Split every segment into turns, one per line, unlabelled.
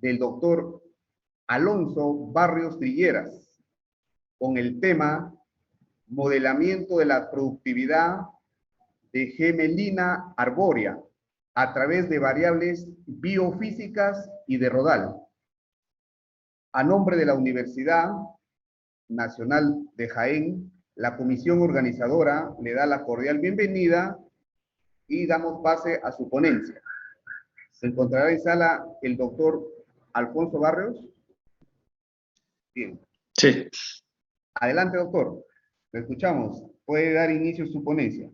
del doctor Alonso Barrios Trilleras, con el tema modelamiento de la productividad de gemelina arbórea a través de variables biofísicas y de rodal. A nombre de la Universidad Nacional de Jaén, la comisión organizadora le da la cordial bienvenida y damos pase a su ponencia. Se encontrará en sala el doctor Alfonso Barrios. Bien.
Sí.
Adelante, doctor. Lo escuchamos. Puede dar inicio a su ponencia.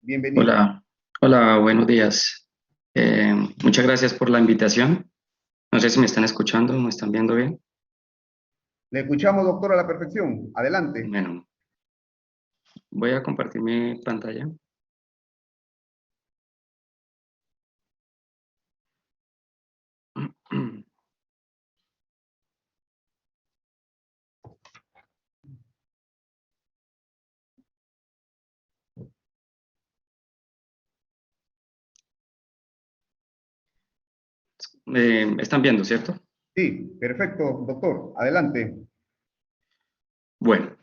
Bienvenido.
Hola, hola, buenos días. Muchas gracias por la invitación. No sé si me están escuchando, me están viendo bien.
Le escuchamos, doctor, a la perfección. Adelante.
Bueno, voy a compartir mi pantalla. ¿Están viendo, cierto?
Sí, perfecto, doctor. Adelante.
Bueno,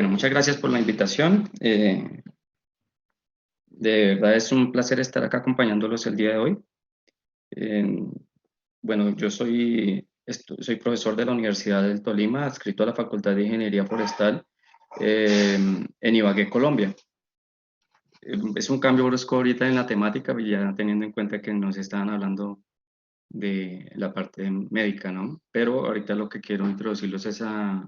muchas gracias por la invitación. De verdad es un placer estar acá acompañándolos el día de hoy. Bueno, yo soy profesor de la Universidad del Tolima, adscrito a la Facultad de Ingeniería Forestal en Ibagué, Colombia. Es un cambio brusco ahorita en la temática, ya teniendo en cuenta que nos estaban hablando de la parte médica, ¿no? Pero ahorita lo que quiero introducirlos es al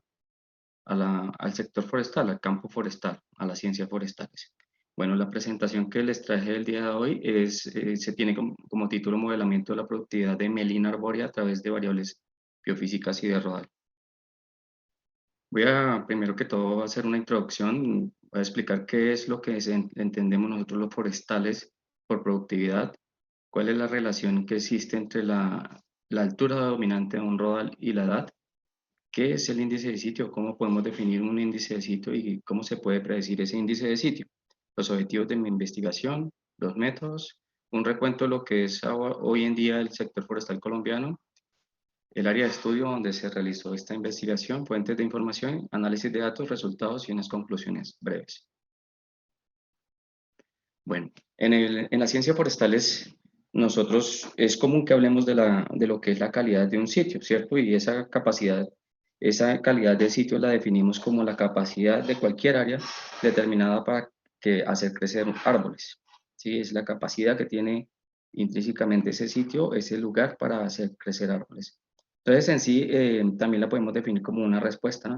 sector forestal, al campo forestal, a las ciencias forestales. Bueno, la presentación que les traje el día de hoy se tiene como título Modelamiento de la productividad de melina arbórea a través de variables biofísicas y de rodal. Voy a, primero que todo, hacer una introducción, voy a explicar qué es lo que entendemos nosotros los forestales por productividad, cuál es la relación que existe entre la altura dominante de un rodal y la edad, qué es el índice de sitio, cómo podemos definir un índice de sitio y cómo se puede predecir ese índice de sitio, los objetivos de mi investigación, los métodos, un recuento de lo que es hoy en día el sector forestal colombiano, el área de estudio donde se realizó esta investigación, fuentes de información, análisis de datos, resultados y unas conclusiones breves. Bueno, en las ciencias forestales nosotros es común que hablemos de lo que es la calidad de un sitio, ¿cierto? Y esa calidad de sitio la definimos como la capacidad de cualquier área determinada para hacer crecer árboles. ¿Sí? Es la capacidad que tiene intrínsecamente ese sitio, ese lugar para hacer crecer árboles. Entonces, en sí, también la podemos definir como una respuesta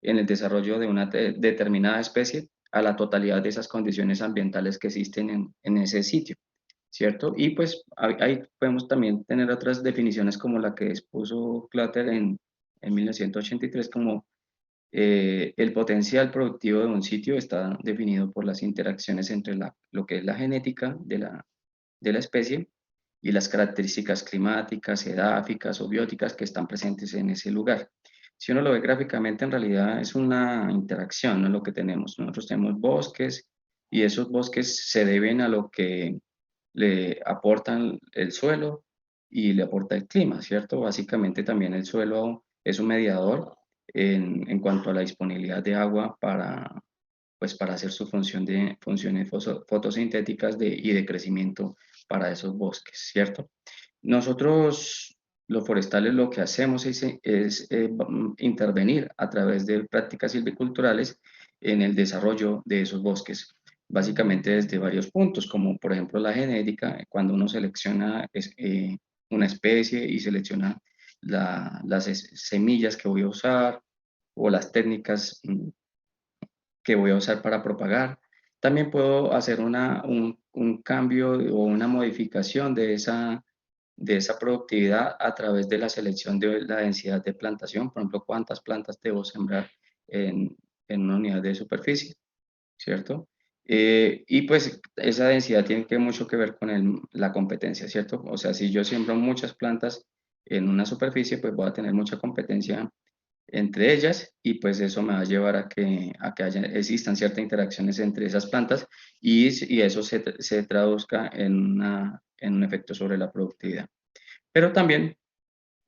en el desarrollo de una determinada especie a la totalidad de esas condiciones ambientales que existen en ese sitio, ¿cierto? Y pues ahí podemos también tener otras definiciones como la que expuso Clutter en 1983 como el potencial productivo de un sitio está definido por las interacciones entre lo que es la genética de la especie y las características climáticas, edáficas o bióticas que están presentes en ese lugar. Si uno lo ve gráficamente, en realidad es una interacción, ¿no? Lo que tenemos. Nosotros tenemos bosques y esos bosques se deben a lo que le aportan el suelo y le aporta el clima, ¿cierto? Básicamente también el suelo es un mediador en cuanto a la disponibilidad de agua para hacer su funciones fotosintéticas y de crecimiento para esos bosques, ¿cierto? Nosotros, los forestales, lo que hacemos es intervenir a través de prácticas silviculturales en el desarrollo de esos bosques, básicamente desde varios puntos, como por ejemplo la genética, cuando uno selecciona una especie y selecciona las semillas que voy a usar o las técnicas que voy a usar para propagar. También puedo hacer un cambio o una modificación de esa productividad a través de la selección de la densidad de plantación, por ejemplo, cuántas plantas debo sembrar en una unidad de superficie, ¿cierto? Y pues esa densidad tiene mucho que ver con la competencia, ¿cierto? O sea, si yo siembro muchas plantas en una superficie, pues voy a tener mucha competencia entre ellas y pues eso me va a llevar a que existan ciertas interacciones entre esas plantas y eso se traduzca en un efecto sobre la productividad. Pero también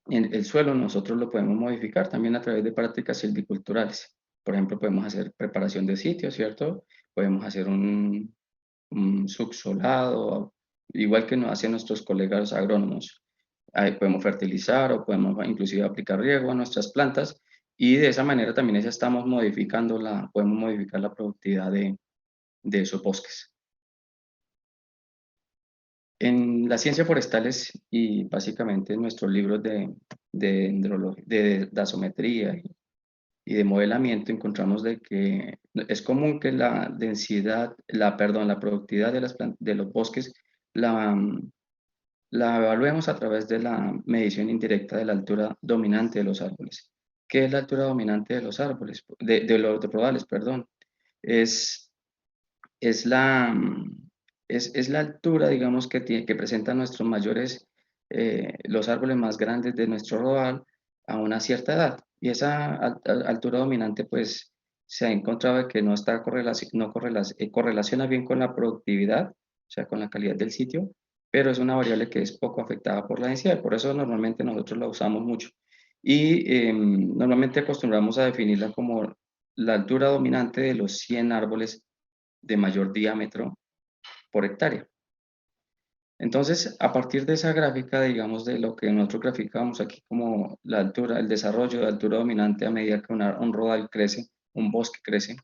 el suelo nosotros lo podemos modificar también a través de prácticas silviculturales. Por ejemplo, podemos hacer preparación de sitios, ¿cierto? Podemos hacer un subsolado, igual que nos hacen nuestros colegas agrónomos. Ahí podemos fertilizar o podemos inclusive aplicar riego a nuestras plantas y de esa manera también ya estamos modificando podemos modificar la productividad de esos bosques. En las ciencias forestales y básicamente en nuestros libros de dasometría y de modelamiento encontramos de que es común que la densidad, la productividad de los bosques la, la evaluemos a través de la medición indirecta de la altura dominante de los árboles. ¿Qué es la altura dominante de los árboles? De los rodales, perdón. Es, es la, es la altura, digamos, que presentan nuestros mayores, los árboles más grandes de nuestro rodal a una cierta edad. Y esa altura dominante, pues, se ha encontrado que no está correlaciona bien con la productividad, o sea, con la calidad del sitio, pero es una variable que es poco afectada por la densidad. Por eso normalmente nosotros la usamos mucho. Y normalmente acostumbramos a definirla como la altura dominante de los 100 árboles de mayor diámetro por hectárea. Entonces, a partir de esa gráfica, digamos, de lo que nosotros graficamos aquí como la altura, el desarrollo de altura dominante a medida que un rodal crece, un bosque crece,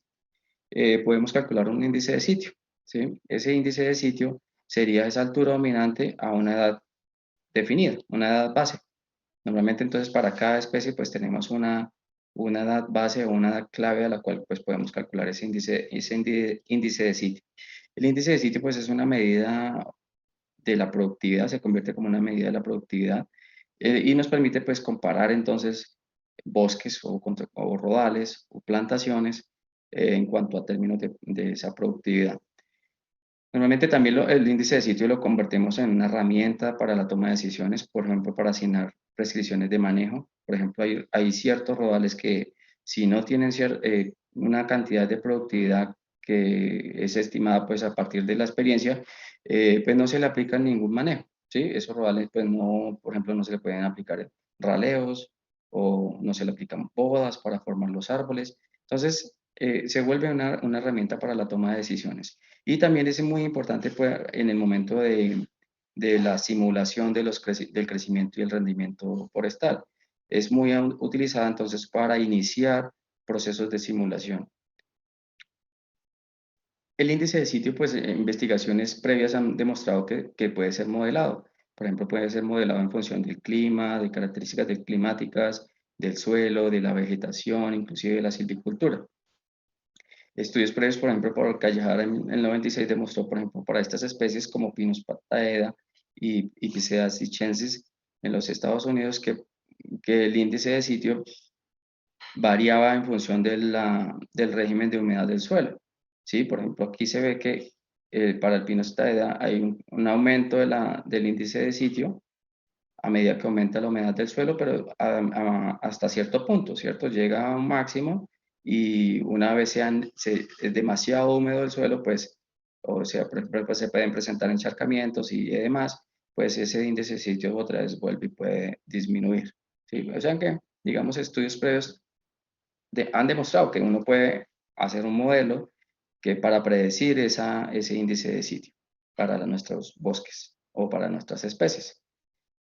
podemos calcular un índice de sitio, ¿sí? Ese índice de sitio sería esa altura dominante a una edad definida, una edad base. Normalmente, entonces, para cada especie, pues tenemos una edad base o una edad clave a la cual pues podemos calcular ese índice de sitio. El índice de sitio pues es una medida de la productividad, se convierte como una medida de la productividad y nos permite pues comparar entonces bosques o rodales o plantaciones en cuanto a términos de esa productividad. Normalmente también el índice de sitio lo convertimos en una herramienta para la toma de decisiones, por ejemplo, para asignar prescripciones de manejo. Por ejemplo, hay ciertos rodales que si no tienen una cantidad de productividad que es estimada pues a partir de la experiencia, pues no se le aplica ningún manejo, ¿sí? Esos rodales pues no, por ejemplo, no se le pueden aplicar raleos o no se le aplican podas para formar los árboles. Entonces, se vuelve una herramienta para la toma de decisiones. Y también es muy importante pues, en el momento de la simulación del crecimiento y el rendimiento forestal. Es muy utilizada entonces para iniciar procesos de simulación. El índice de sitio, pues investigaciones previas han demostrado que puede ser modelado. Por ejemplo, puede ser modelado en función del clima, de características climáticas, del suelo, de la vegetación, inclusive de la silvicultura. Estudios previos, por ejemplo, por Callejar en el 96 demostró, por ejemplo, para estas especies como Pinus pataeda y Picea sitchensis en los Estados Unidos que el índice de sitio variaba en función del régimen de humedad del suelo. ¿Sí? Por ejemplo, aquí se ve que para el Pinus pataeda hay un aumento del índice de sitio a medida que aumenta la humedad del suelo, pero hasta cierto punto, ¿cierto? Llega a un máximo y una vez es demasiado húmedo el suelo, pues, o sea, por ejemplo, pues, se pueden presentar encharcamientos y demás, pues ese índice de sitio otra vez vuelve y puede disminuir. ¿Sí? O sea que, digamos, estudios previos han demostrado que uno puede hacer un modelo que para predecir ese índice de sitio para nuestros bosques o para nuestras especies.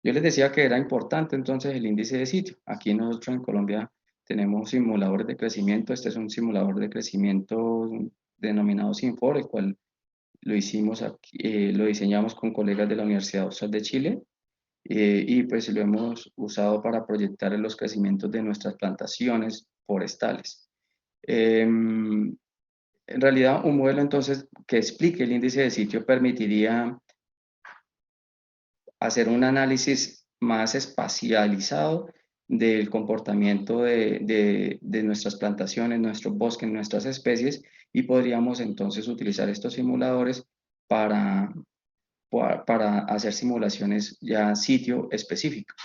Yo les decía que era importante entonces el índice de sitio. Aquí nosotros en Colombia tenemos simuladores de crecimiento. Este es un simulador de crecimiento denominado Sinfor, el cual lo hicimos aquí, lo diseñamos con colegas de la Universidad Austral de Chile y pues lo hemos usado para proyectar los crecimientos de nuestras plantaciones forestales. En realidad, un modelo entonces que explique el índice de sitio permitiría hacer un análisis más espacializado del comportamiento de nuestras plantaciones, nuestros bosques, nuestras especies, y podríamos entonces utilizar estos simuladores para, para hacer simulaciones ya sitio específico.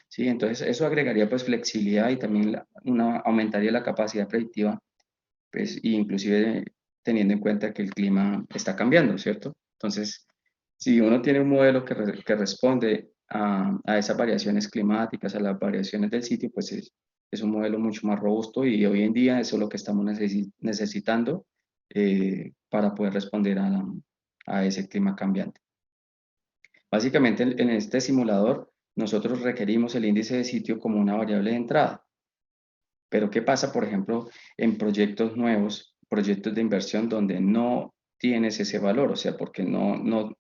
¿Sí? Entonces eso agregaría pues flexibilidad y también aumentaría la capacidad predictiva, pues, inclusive teniendo en cuenta que el clima está cambiando, ¿cierto? Entonces, si uno tiene un modelo que responde a esas variaciones climáticas, a las variaciones del sitio, pues es un modelo mucho más robusto y hoy en día eso es lo que estamos necesitando para poder responder a ese clima cambiante. Básicamente en este simulador nosotros requerimos el índice de sitio como una variable de entrada. Pero ¿qué pasa, por ejemplo, en proyectos nuevos, proyectos de inversión donde no tienes ese valor? O sea, porque no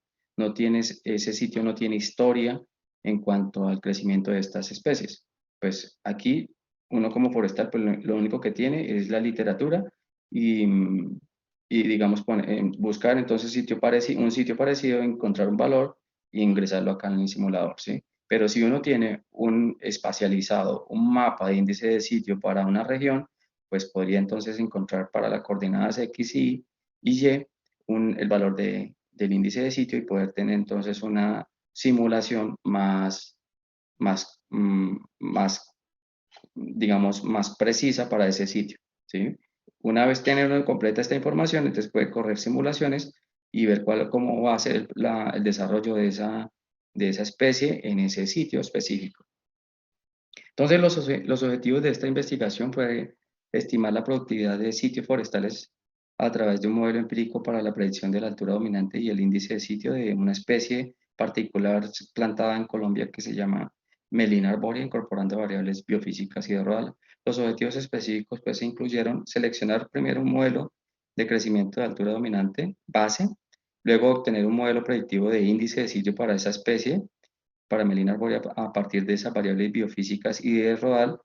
tienes, ese sitio no tiene historia en cuanto al crecimiento de estas especies. Pues aquí uno como forestal, pues lo único que tiene es la literatura y, y digamos, buscar entonces un sitio parecido, encontrar un valor e ingresarlo acá en el simulador, ¿sí? Pero si uno tiene un espacializado, un mapa de índice de sitio para una región, pues podría entonces encontrar para las coordenadas X y Y el valor del índice de sitio y poder tener entonces una simulación más, digamos, más precisa para ese sitio, ¿sí? Una vez tener completa esta información, entonces puede correr simulaciones y ver cómo va a ser el desarrollo de esa especie en ese sitio específico. Entonces, los objetivos de esta investigación fue estimar la productividad de sitios forestales a través de un modelo empírico para la predicción de la altura dominante y el índice de sitio de una especie particular plantada en Colombia que se llama Melina arborea, incorporando variables biofísicas y de rodal. Los objetivos específicos pues incluyeron seleccionar primero un modelo de crecimiento de altura dominante base, luego obtener un modelo predictivo de índice de sitio para esa especie, para Melina arborea, a partir de esas variables biofísicas y de rodal,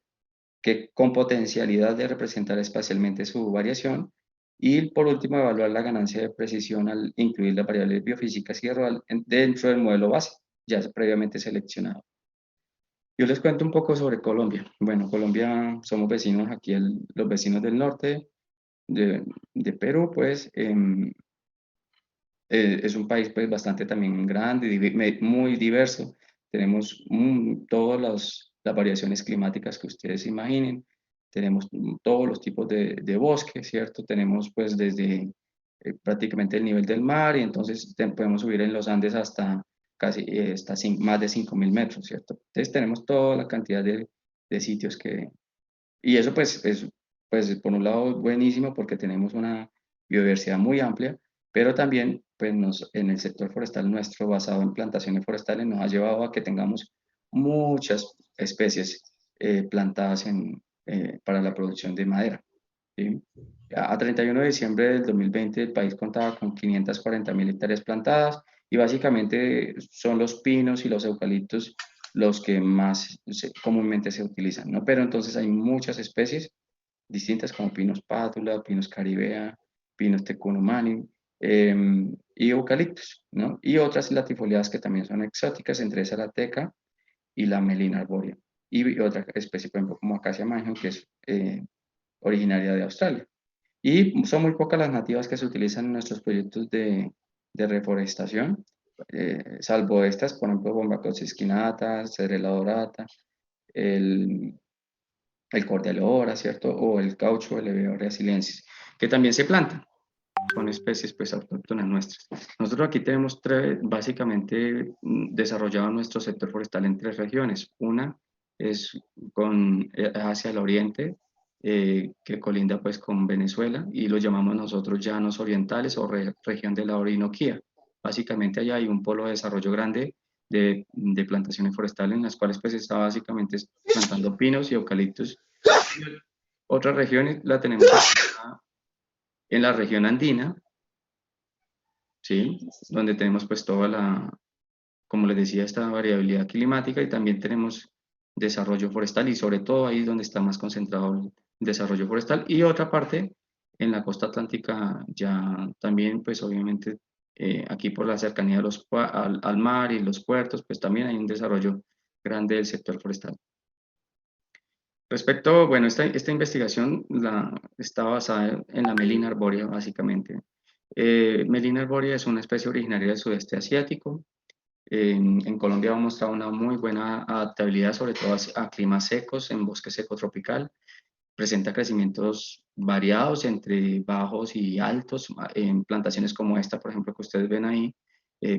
que con potencialidad de representar espacialmente su variación, y por último evaluar la ganancia de precisión al incluir las variables biofísicas y de rodal dentro del modelo base, ya previamente seleccionado. Yo les cuento un poco sobre Colombia. Bueno, Colombia somos vecinos aquí, los vecinos del norte de Perú, pues es un país pues bastante también grande, muy diverso. Tenemos todas las variaciones climáticas que ustedes imaginen. Tenemos todos los tipos de bosque, ¿cierto? Tenemos pues desde prácticamente el nivel del mar y entonces podemos subir en los Andes hasta casi más de 5.000 metros, ¿cierto? Entonces tenemos toda la cantidad de sitios que... Y eso pues es pues por un lado buenísimo porque tenemos una biodiversidad muy amplia, pero también pues en el sector forestal nuestro basado en plantaciones forestales nos ha llevado a que tengamos muchas especies plantadas para la producción de madera, ¿sí? A 31 de diciembre del 2020 el país contaba con 540.000 hectáreas plantadas y básicamente son los pinos y los eucaliptos los que más comúnmente se utilizan, ¿no? Pero entonces hay muchas especies distintas como pinos pátula, pinos caribea, pinos tecunumani y eucaliptos, ¿no? Y otras latifoliadas que también son exóticas, entre esas la teca y la melina arborea. Y otra especie, por ejemplo, como acacia mansion, que es originaria de Australia. Y son muy pocas las nativas que se utilizan en nuestros proyectos de reforestación, salvo estas, por ejemplo, Bombacosis esquinata, Cedrela dorata, el, el Cordialora, ¿cierto? O el caucho, el Eveorea silensis, que también se plantan. Son especies pues autóctonas nuestras. Nosotros aquí tenemos básicamente desarrollado nuestro sector forestal en 3 regiones. Una es hacia el oriente, que colinda pues con Venezuela y lo llamamos nosotros llanos orientales o región de la Orinoquía. Básicamente allá hay un polo de desarrollo grande de plantaciones forestales en las cuales pues está básicamente plantando pinos y eucaliptos. Otra región la tenemos en la región andina, ¿sí? Donde tenemos pues como les decía, esta variabilidad climática y también tenemos desarrollo forestal y sobre todo ahí es donde está más concentrado el desarrollo forestal y otra parte en la costa atlántica ya también pues obviamente aquí por la cercanía al mar y los puertos pues también hay un desarrollo grande del sector forestal. Respecto, bueno, esta investigación está basada en la Melina arborea básicamente. Melina arborea es una especie originaria del sudeste asiático. En Colombia ha mostrado una muy buena adaptabilidad, sobre todo a climas secos, en bosque seco tropical. Presenta crecimientos variados entre bajos y altos. En plantaciones como esta, por ejemplo, que ustedes ven ahí,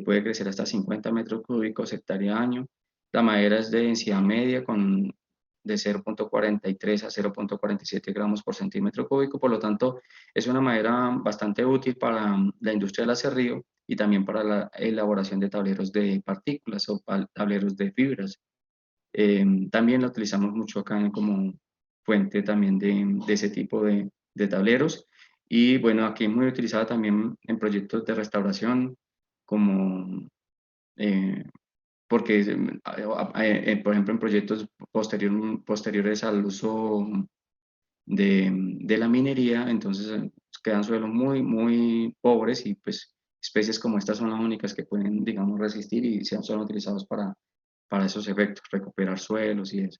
puede crecer hasta 50 metros cúbicos hectárea año. La madera es de densidad media de 0.43 a 0.47 gramos por centímetro cúbico, por lo tanto es una madera bastante útil para la industria del aserrío y también para la elaboración de tableros de partículas o tableros de fibras. También la utilizamos mucho acá como fuente también de ese tipo de tableros. Y bueno, aquí es muy utilizada también en proyectos de restauración, como porque, por ejemplo, en proyectos posteriores al uso de la minería, entonces quedan suelos muy, muy pobres y pues especies como estas son las únicas que pueden, digamos, resistir y son utilizados para esos efectos, recuperar suelos y eso.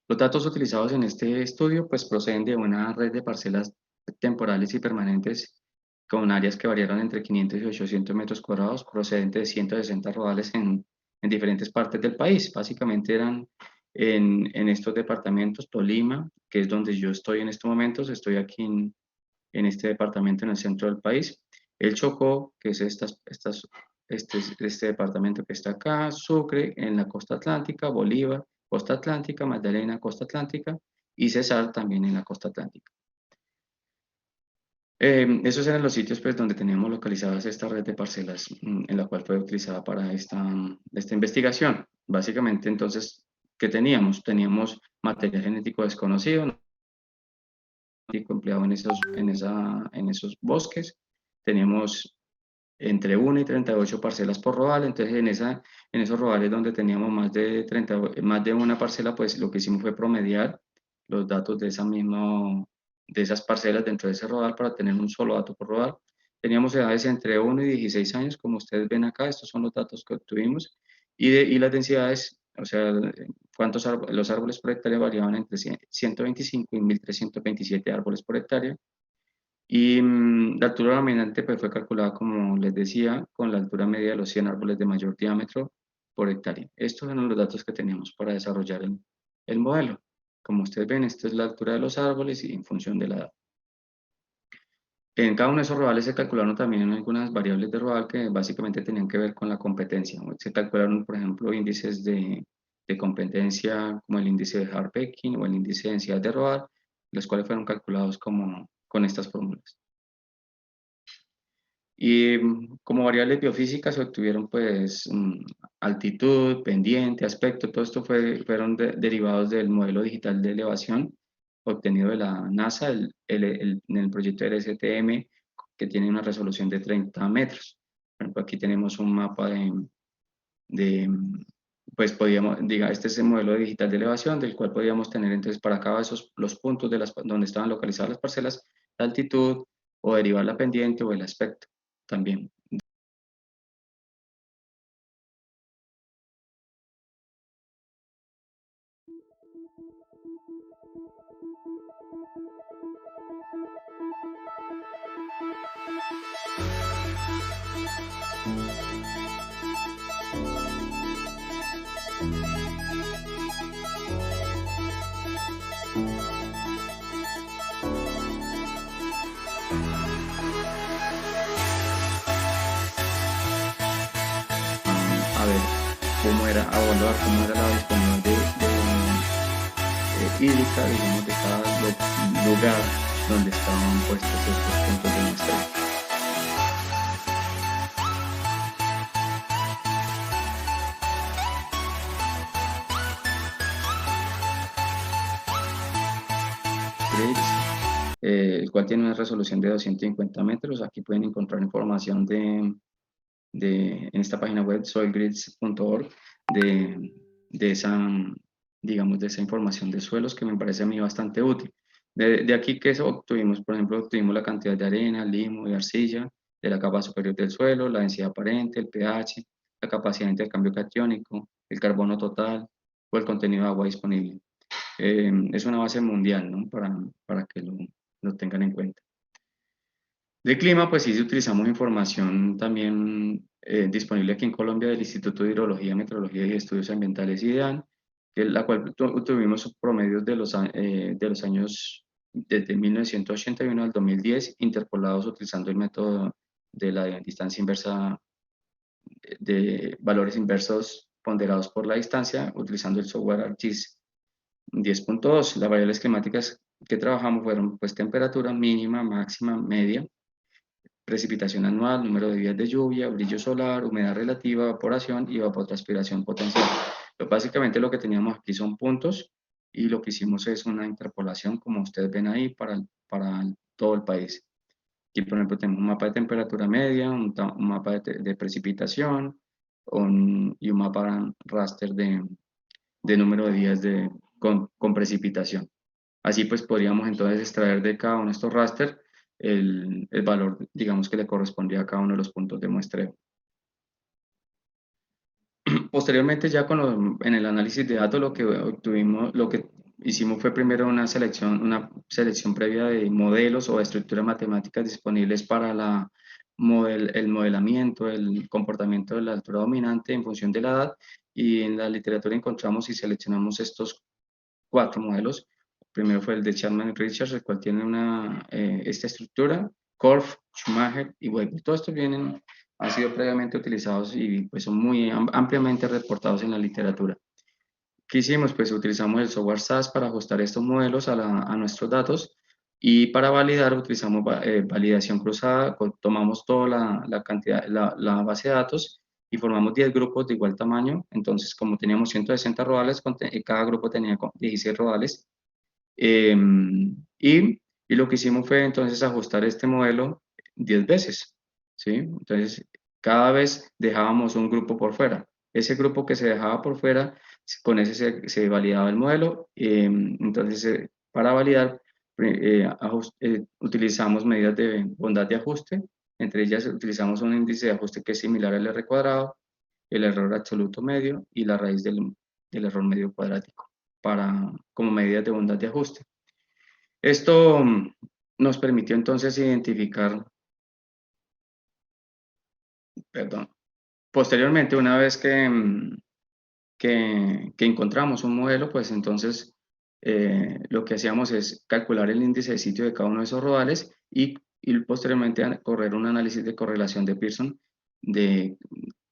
Los datos utilizados en este estudio pues proceden de una red de parcelas temporales y permanentes con áreas que variaron entre 500 y 800 metros cuadrados, procedentes de 160 rodales en diferentes partes del país. Básicamente eran en estos departamentos, Tolima, que es donde yo estoy en estos momentos, estoy aquí en este departamento en el centro del país, el Chocó, que es este departamento que está acá, Sucre, en la costa atlántica, Bolívar, costa atlántica, Magdalena, costa atlántica, y Cesar también en la costa atlántica. Esos eran los sitios pues, donde teníamos localizadas esta red de parcelas en la cual fue utilizada para esta investigación. Básicamente, entonces, ¿qué teníamos? Teníamos material genético desconocido, empleado en esos bosques. Teníamos entre 1 y 38 parcelas por rodal, entonces en esos rodales donde teníamos más de una parcela, pues lo que hicimos fue promediar los datos de esas parcelas dentro de ese rodal para tener un solo dato por rodal. Teníamos edades entre 1 y 16 años, como ustedes ven acá, estos son los datos que obtuvimos, y las densidades, o sea, los árboles por hectárea variaban entre 125 y 1327 árboles por hectárea. Y la altura dominante pues, fue calculada, como les decía, con la altura media de los 100 árboles de mayor diámetro por hectárea. Estos son los datos que teníamos para desarrollar el modelo. Como ustedes ven, esta es la altura de los árboles y en función de la edad. En cada uno de esos rodales se calcularon también algunas variables de rodal que básicamente tenían que ver con la competencia. Se calcularon, por ejemplo, índices de competencia como el índice de Hart-Pecking o el índice de densidad de rodal, los cuales fueron calculados con estas fórmulas. Y como variables biofísicas se obtuvieron pues altitud, pendiente, aspecto, todo esto fueron derivados del modelo digital de elevación obtenido de la NASA en el proyecto LSTM, que tiene una resolución de 30 metros. Por ejemplo, aquí tenemos un mapa pues podíamos, diga, este es el modelo digital de elevación del cual podíamos tener entonces para cada los puntos donde estaban localizadas las parcelas, la altitud o derivar la pendiente o el aspecto también. A ver, cómo era la disponibilidad hídrica, digamos, de cada lugar donde estaban puestos estos puntos de muestreo. El cual tiene una resolución de 250 metros. Aquí pueden encontrar información en esta página web soilgrids.org de esa, digamos, de esa información de suelos que me parece a mí bastante útil. De aquí que obtuvimos, por ejemplo, obtuvimos la cantidad de arena, limo y arcilla de la capa superior del suelo, la densidad aparente, el pH, la capacidad de intercambio catiónico, el carbono total o el contenido de agua disponible. Es una base mundial, ¿no? Para que lo tengan en cuenta. De clima, pues sí utilizamos información también disponible aquí en Colombia del Instituto de Hidrología, Meteorología y Estudios Ambientales IDEAN, la cual tuvimos promedios de los años desde 1981 al 2010, interpolados utilizando el método de la distancia inversa, de valores inversos ponderados por la distancia utilizando el software ArcGIS 10.2. Las variables climáticas que trabajamos fueron pues temperatura mínima, máxima, media, precipitación anual, número de días de lluvia, brillo solar, humedad relativa, evaporación y evapotranspiración potencial. Pero básicamente lo que teníamos aquí son puntos y lo que hicimos es una interpolación, como ustedes ven ahí, para todo el país. Aquí, por ejemplo, tenemos un mapa de temperatura media, un mapa de precipitación y un mapa raster de número de días con precipitación. Así pues podríamos entonces extraer de cada uno de estos raster el valor, digamos, que le correspondía a cada uno de los puntos de muestreo. Posteriormente, ya en el análisis de datos, lo que hicimos fue primero una selección previa de modelos o estructuras matemáticas disponibles para el modelamiento, el comportamiento de la altura dominante en función de la edad, y en la literatura encontramos y seleccionamos estos 4 modelos. Primero fue el de Chapman y Richards, el cual tiene esta estructura, Korf, Schumacher y Weibull. Todos estos han sido previamente utilizados y pues son muy ampliamente reportados en la literatura. ¿Qué hicimos? Pues utilizamos el software SAS para ajustar estos modelos a nuestros datos, y para validar utilizamos validación cruzada. Tomamos toda la base de datos y formamos 10 grupos de igual tamaño. Entonces, como teníamos 160 rodales, cada grupo tenía 16 rodales. Y lo que hicimos fue entonces ajustar este modelo 10 veces, ¿sí? Entonces, cada vez dejábamos un grupo por fuera. Ese grupo que se dejaba por fuera, con ese se validaba el modelo. Entonces, para validar, utilizamos medidas de bondad de ajuste. Entre ellas utilizamos un índice de ajuste que es similar al R cuadrado, el error absoluto medio y la raíz del error medio cuadrático como medidas de bondad de ajuste. Esto nos permitió entonces identificar, posteriormente, una vez que encontramos un modelo, pues entonces lo que hacíamos es calcular el índice de sitio de cada uno de esos rodales y posteriormente a correr un análisis de correlación de Pearson en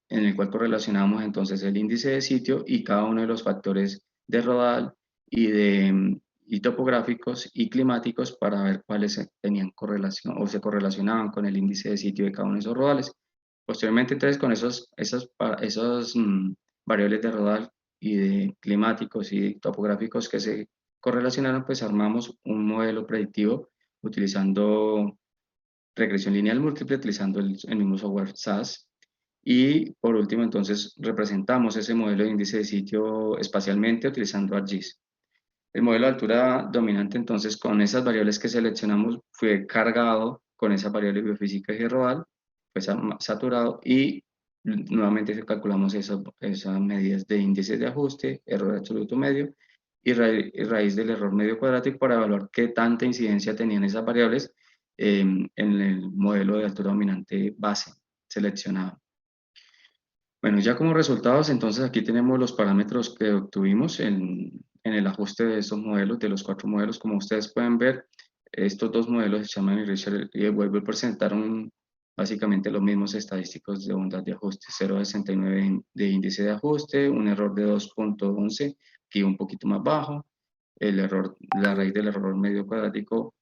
el cual correlacionamos entonces el índice de sitio y cada uno de los factores de rodal y topográficos y climáticos para ver cuáles tenían correlación o se correlacionaban con el índice de sitio de cada uno de esos rodales. Posteriormente, entonces, con esos variables de rodal y de climáticos y topográficos que se correlacionaron, pues armamos un modelo predictivo utilizando regresión lineal múltiple, utilizando el mismo software SAS. Y por último, entonces, representamos ese modelo de índice de sitio espacialmente utilizando ArcGIS. El modelo de altura dominante, entonces, con esas variables que seleccionamos, fue cargado con esas variables biofísicas y rodal, fue saturado, y nuevamente calculamos esas medidas de índices de ajuste, error absoluto medio y raíz del error medio cuadrático para evaluar qué tanta incidencia tenían esas variables en el modelo de altura dominante base seleccionado. Bueno, ya como resultados, entonces aquí tenemos los parámetros que obtuvimos en el ajuste de estos modelos, de los 4 modelos. Como ustedes pueden ver, estos 2 modelos de Chapman y Richards y de Weibull presentaron básicamente los mismos estadísticos de bondad de ajuste: 0,69 de índice de ajuste, un error de 2.11, aquí un poquito más bajo, la raíz del error medio cuadrático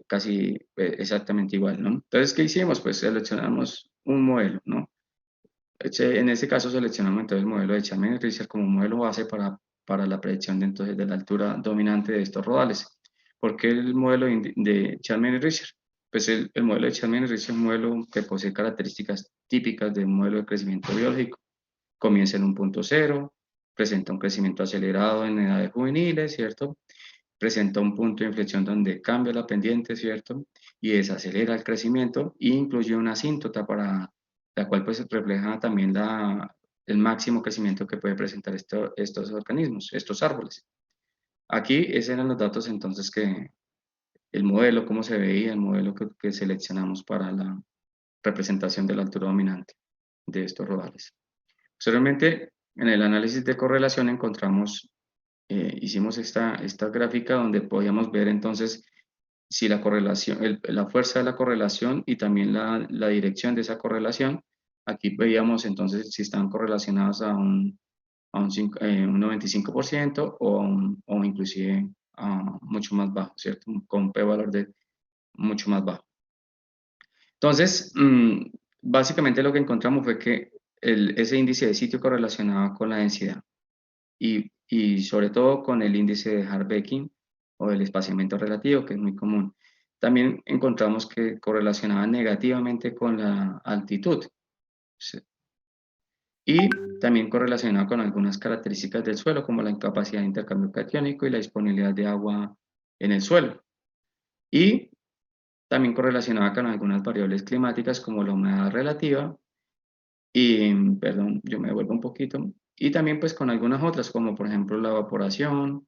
casi exactamente igual, ¿no? Entonces, ¿qué hicimos? Pues seleccionamos un modelo, ¿no? En este caso seleccionamos entonces el modelo de Chapman y Richards como modelo base para la predicción de la altura dominante de estos rodales. ¿Por qué el modelo de Chapman y Richards? Pues el modelo de Chapman y Richards es un modelo que posee características típicas de un modelo de crecimiento biológico. Comienza en un punto cero, presenta un crecimiento acelerado en edades juveniles, ¿cierto? Presenta un punto de inflexión donde cambia la pendiente, ¿cierto? Y desacelera el crecimiento, e incluye una asíntota para la cual pues refleja también el máximo crecimiento que puede presentar estos organismos, estos árboles. Aquí esos eran los datos entonces el modelo, cómo se veía, el modelo que seleccionamos para la representación de la altura dominante de estos rodales. Posteriormente, en el análisis de correlación hicimos esta gráfica donde podíamos ver entonces si la correlación, la fuerza de la correlación y también la dirección de esa correlación. Aquí veíamos entonces si están correlacionados a un un 95% o inclusive mucho más bajo, ¿cierto? Con un p-valor de mucho más bajo. Entonces, básicamente lo que encontramos fue que ese índice de sitio correlacionaba con la densidad y sobre todo con el índice de Harbeck o el espaciamiento relativo, que es muy común. También encontramos que correlacionaba negativamente con la altitud. Y también correlacionado con algunas características del suelo, como la incapacidad de intercambio catiónico y la disponibilidad de agua en el suelo. Y también correlacionada con algunas variables climáticas, como la humedad relativa, y, perdón, yo me devuelvo un poquito, y también pues con algunas otras, como por ejemplo la evaporación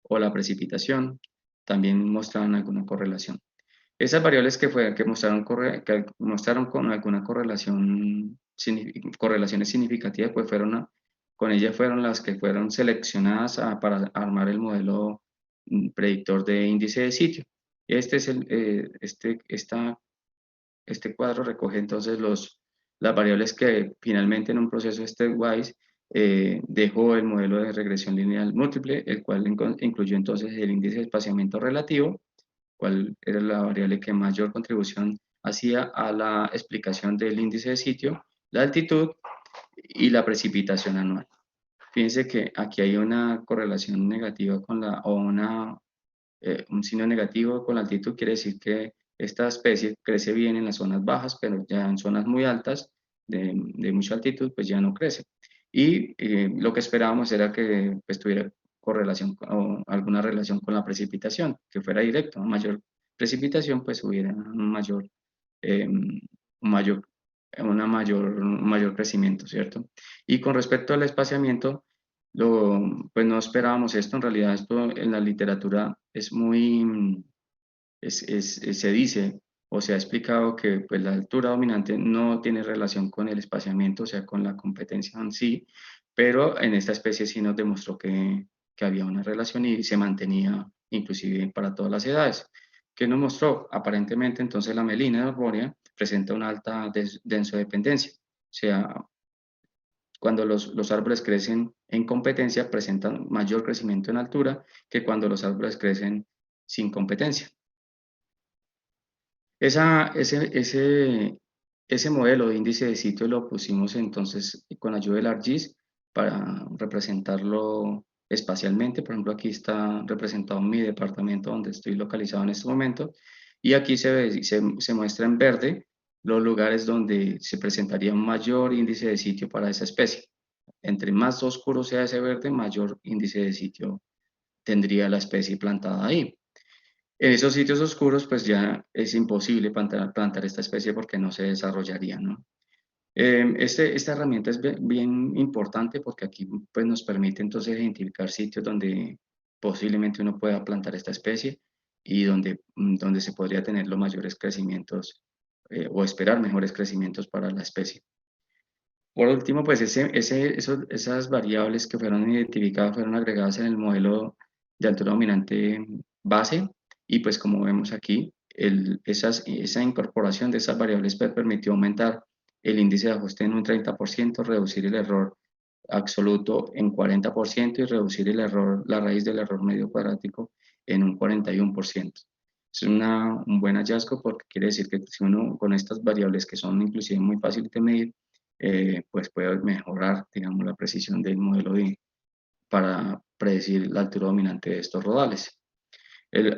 o la precipitación, también mostraban alguna correlación. Esas variables que mostraron con alguna correlaciones significativas, pues con ellas fueron las que fueron seleccionadas para armar el modelo predictor de índice de sitio. Este cuadro recoge entonces las variables que finalmente en un proceso stepwise dejó el modelo de regresión lineal múltiple, el cual incluyó entonces el índice de espaciamiento relativo, cuál era la variable que mayor contribución hacía a la explicación del índice de sitio, la altitud y la precipitación anual. Fíjense que aquí hay una correlación negativa un signo negativo con la altitud, quiere decir que esta especie crece bien en las zonas bajas, pero ya en zonas muy altas, de mucha altitud, pues ya no crece. Y lo que esperábamos era que pues, tuviera correlación o alguna relación con la precipitación, que fuera directo. A mayor precipitación, pues hubiera un mayor crecimiento, ¿cierto? Y con respecto al espaciamiento, pues no esperábamos esto. En realidad, esto en la literatura es muy, se dice o se ha explicado que pues, la altura dominante no tiene relación con el espaciamiento, o sea, con la competencia en sí, pero en esta especie sí nos demostró que había una relación y se mantenía inclusive para todas las edades. ¿Qué nos mostró? Aparentemente, entonces, la melina arbórea presenta una alta densodependencia, o sea, cuando los árboles crecen en competencia, presentan mayor crecimiento en altura que cuando los árboles crecen sin competencia. Ese modelo de índice de sitio lo pusimos entonces con ayuda del ArcGIS para representarlo espacialmente. Por ejemplo, aquí está representado mi departamento donde estoy localizado en este momento, y aquí se muestra en verde los lugares donde se presentaría un mayor índice de sitio para esa especie. Entre más oscuro sea ese verde, mayor índice de sitio tendría la especie plantada ahí. En esos sitios oscuros, pues ya es imposible plantar esta especie porque no se desarrollaría, ¿no? Esta herramienta es bien importante porque aquí pues, nos permite entonces identificar sitios donde posiblemente uno pueda plantar esta especie y donde se podría tener los mayores crecimientos o esperar mejores crecimientos para la especie. Por último, pues esas variables que fueron identificadas fueron agregadas en el modelo de altura dominante base, y pues como vemos aquí, esa incorporación de esas variables permitió aumentar el índice de ajuste en un 30%, reducir el error absoluto en 40% y reducir la raíz del error medio cuadrático en un 41%. Es un buen hallazgo porque quiere decir que si uno con estas variables que son inclusive muy fáciles de medir, pues puede mejorar, digamos, la precisión del modelo para predecir la altura dominante de estos rodales.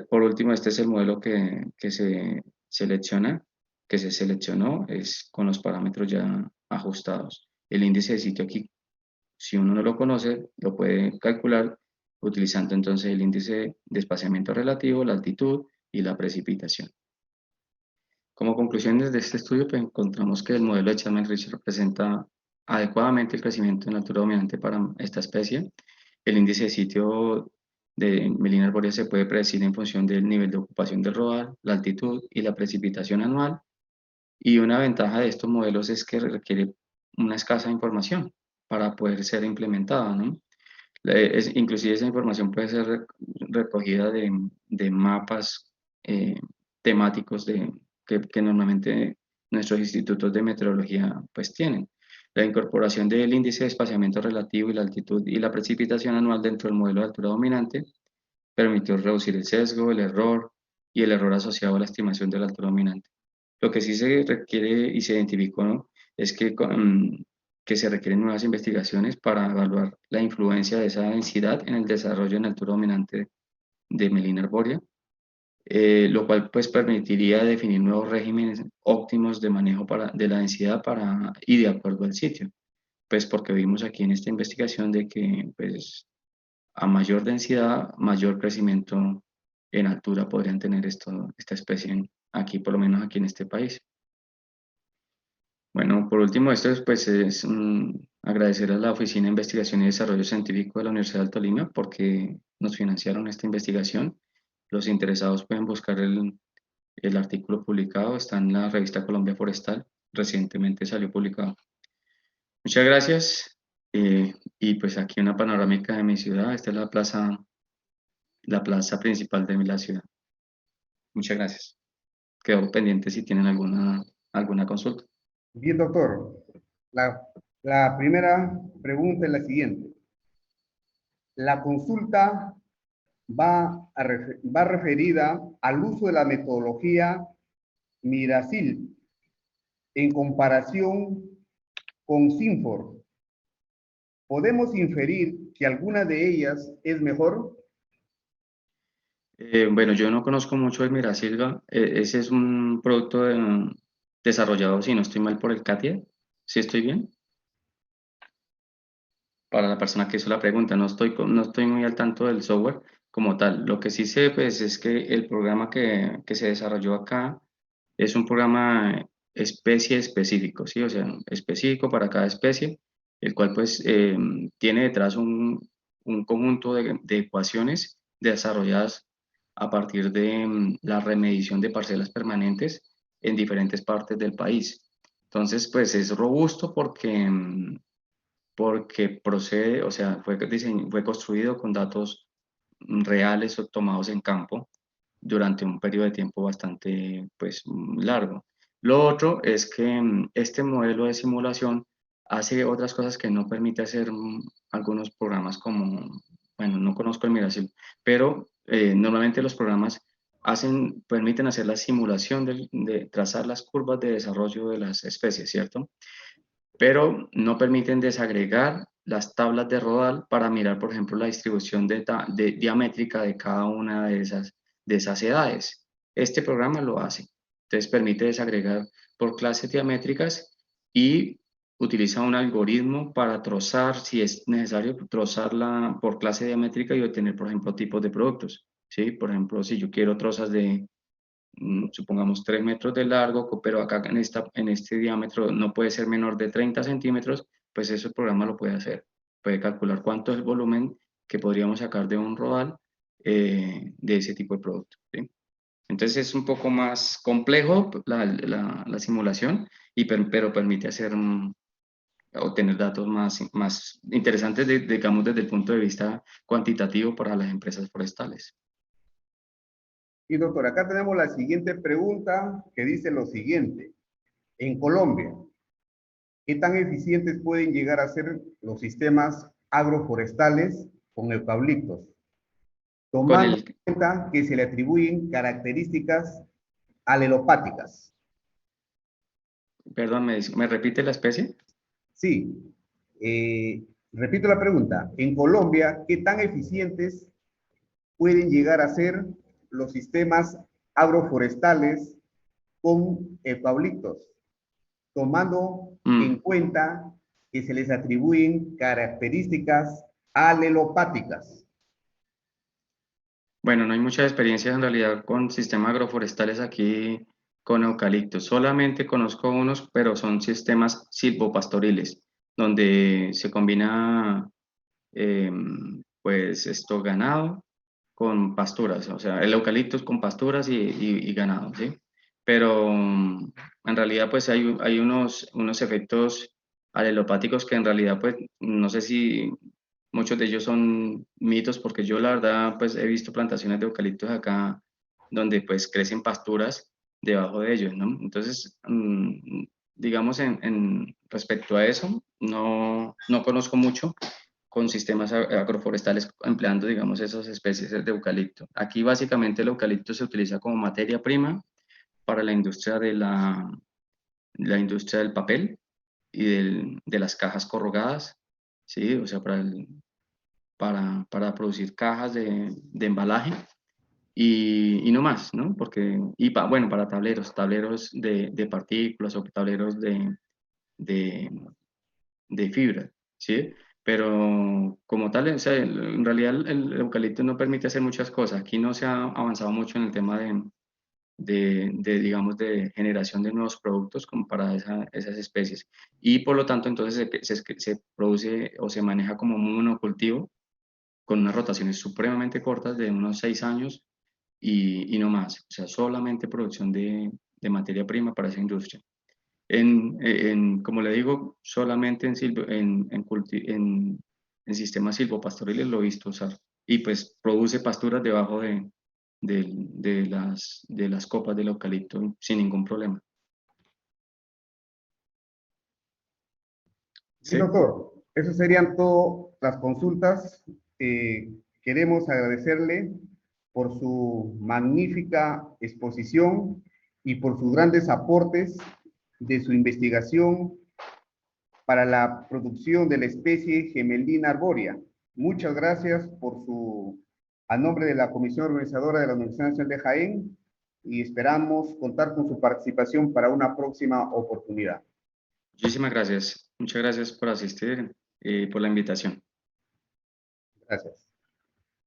Por último, este es el modelo que se seleccionó, es con los parámetros ya ajustados. El índice de sitio aquí, si uno no lo conoce, lo puede calcular utilizando entonces el índice de espaciamiento relativo, la altitud y la precipitación. Como conclusiones de este estudio, pues encontramos que el modelo de Chapman-Ridge representa adecuadamente el crecimiento en altura dominante para esta especie. El índice de sitio de Melina arbórea se puede predecir en función del nivel de ocupación del rodal, la altitud y la precipitación anual. Y una ventaja de estos modelos es que requiere una escasa información para poder ser implementada, ¿no? Inclusive esa información puede ser recogida de mapas temáticos que normalmente nuestros institutos de meteorología pues tienen. La incorporación del índice de espaciamiento relativo y la altitud y la precipitación anual dentro del modelo de altura dominante permitió reducir el sesgo, el error y el error asociado a la estimación de la altura dominante. Lo que sí se requiere y se identificó, ¿no?, es que se requieren nuevas investigaciones para evaluar la influencia de esa densidad en el desarrollo en altura dominante de Melina arbórea, lo cual pues permitiría definir nuevos regímenes óptimos de manejo de la densidad y de acuerdo al sitio. Pues porque vimos aquí en esta investigación de que pues a mayor densidad, mayor crecimiento en altura podrían tener esta especie aquí, por lo menos aquí en este país. Bueno, por último, esto pues es agradecer a la Oficina de Investigación y Desarrollo Científico de la Universidad del Tolima porque nos financiaron esta investigación. Los interesados pueden buscar el artículo publicado, está en la revista Colombia Forestal, recientemente salió publicado. Muchas gracias. Y pues aquí una panorámica de mi ciudad. Esta es la plaza principal de la ciudad. Muchas gracias. Quedo pendiente si tienen alguna consulta.
Bien, doctor. La primera pregunta es la siguiente. La consulta va referida al uso de la metodología Mirasil en comparación con Sinfor. ¿Podemos inferir que alguna de ellas es mejor?
Bueno, yo no conozco mucho el Mirasilva. Ese es un producto desarrollado, si no estoy mal, por el CATIA. ¿Sí estoy bien? Para la persona que hizo la pregunta, no estoy muy al tanto del software como tal. Lo que sí sé, pues, es que el programa que se desarrolló acá es un programa especie específico, ¿sí? O sea, específico para cada especie, el cual, pues, tiene detrás un conjunto de ecuaciones desarrolladas a partir de la remedición de parcelas permanentes en diferentes partes del país. Entonces, pues, es robusto porque procede, o sea, fue construido con datos reales o tomados en campo durante un periodo de tiempo bastante, pues, largo. Lo otro es que este modelo de simulación hace otras cosas que no permite hacer algunos programas como, bueno, no conozco el Mirasil, pero normalmente los programas permiten hacer la simulación de trazar las curvas de desarrollo de las especies, ¿cierto? Pero no permiten desagregar las tablas de Rodal para mirar, por ejemplo, la distribución diamétrica de cada una de esas edades. Este programa lo hace. Entonces permite desagregar por clases diamétricas y utiliza un algoritmo para trozar, si es necesario, trozarla por clase diamétrica y obtener, por ejemplo, tipos de productos. ¿Sí? Por ejemplo, si yo quiero trozas de supongamos 3 metros de largo, pero acá en este diámetro no puede ser menor de 30 centímetros, pues eso el programa lo puede hacer. Puede calcular cuánto es el volumen que podríamos sacar de un rodal de ese tipo de producto, ¿sí? Entonces es un poco más complejo la simulación, pero permite obtener datos más interesantes, digamos, desde el punto de vista cuantitativo para las empresas forestales.
Y doctor, acá tenemos la siguiente pregunta que dice lo siguiente. En Colombia, ¿qué tan eficientes pueden llegar a ser los sistemas agroforestales con eucaliptos? Tomando en cuenta que se le atribuyen características alelopáticas.
Perdón, ¿me repite la especie?
Sí. Repito la pregunta. En Colombia, ¿qué tan eficientes pueden llegar a ser los sistemas agroforestales con eucaliptos? Tomando en cuenta que se les atribuyen características alelopáticas.
Bueno, no hay muchas experiencias en realidad con sistemas agroforestales aquí con eucaliptos. Solamente conozco unos, pero son sistemas silvopastoriles, donde se combina pues esto ganado con pasturas, o sea, el eucalipto con pasturas y ganado, ¿sí? Pero en realidad pues hay unos efectos alelopáticos que en realidad pues no sé si muchos de ellos son mitos, porque yo la verdad pues he visto plantaciones de eucaliptos acá donde pues crecen pasturas debajo de ellos, ¿no? Entonces digamos, respecto a eso, no conozco mucho con sistemas agroforestales empleando, digamos, esas especies de eucalipto. Aquí básicamente el eucalipto se utiliza como materia prima para la industria la industria del papel y de las cajas corrugadas, ¿sí? O sea, para producir cajas de embalaje y no más, ¿no? Porque, bueno, para tableros de partículas o tableros de, de fibra, ¿sí? Pero como tal, o sea, en realidad el eucalipto no permite hacer muchas cosas. Aquí no se ha avanzado mucho en el tema digamos, de generación de nuevos productos como para esas especies. Y por lo tanto, entonces se produce o se maneja como un monocultivo con unas rotaciones supremamente cortas de unos 6 años y no más. O sea, solamente producción de materia prima para esa industria. Como le digo, solamente en sistemas silvopastoriles lo he visto usar. Y pues produce pasturas debajo de las copas del eucalipto sin ningún problema.
Sí,
¿Sí?
doctor. Esas serían todas las consultas. Queremos agradecerle por su magnífica exposición y por sus grandes aportes de su investigación para la producción de la especie Gemelina arbórea. Muchas gracias a nombre de la Comisión Organizadora de la Universidad Nacional de Jaén, y esperamos contar con su participación para una próxima oportunidad.
Muchísimas gracias. Muchas gracias por asistir y por la invitación.
Gracias.